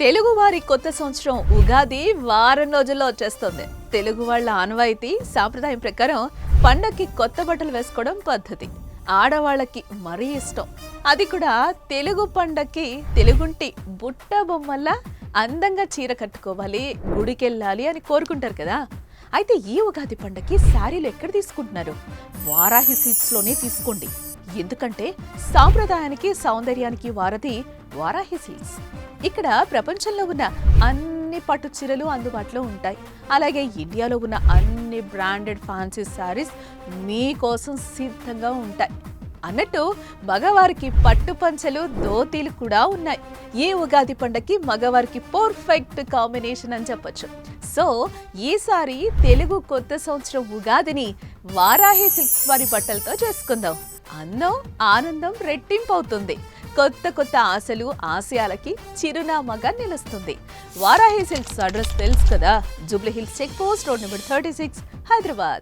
తెలుగువారి కొత్త సంవత్సరం ఉగాది వారం రోజుల్లో వచ్చేస్తుంది. తెలుగు వాళ్ళ ఆనవాయితీ సాంప్రదాయం ప్రకారం పండక్కి కొత్త బట్టలు వేసుకోవడం పద్ధతి. ఆడవాళ్ళకి మరీ ఇష్టం. అది కూడా తెలుగు పండక్కి తెలుగుంటి బుట్ట బొమ్మల్లా అందంగా చీర కట్టుకోవాలి, గుడికెళ్ళాలి అని కోరుకుంటారు కదా. అయితే ఈ ఉగాది పండక్కి శారీలు ఎక్కడ తీసుకుంటున్నారు? వారాహి సిల్క్స్లోనే తీసుకోండి. ఎందుకంటే సాంప్రదాయానికి సౌందర్యానికి వారధి వారాహి సిల్క్స్. ఇక్కడ ప్రపంచంలో ఉన్న అన్ని పట్టు చీరలు అందుబాటులో ఉంటాయి. అలాగే ఇండియాలో ఉన్న అన్ని బ్రాండెడ్ ఫ్యాన్సీ శారీస్ మీకోసం సిద్ధంగా ఉంటాయి. అన్నట్టు మగవారికి పట్టు పంచలు, ధోతీలు కూడా ఉన్నాయి. ఈ ఉగాది పండగకి మగవారికి పర్ఫెక్ట్ కాంబినేషన్ అని చెప్పొచ్చు. సో ఈసారి తెలుగు కొత్త సంవత్సరం ఉగాదిని వారాహి సిల్క్స్ వారి బట్టలతో చేసుకుందాం. అందం, ఆనందం రెట్టింపు అవుతుంది. కొత్త కొత్త ఆశలు, ఆశయాలకి చిరునామాగా నిలుస్తుంది. వారాహి సిల్క్స్ అడ్రస్ తెలుసు కదా, Jubilee Hills check post, road number 36, Hyderabad.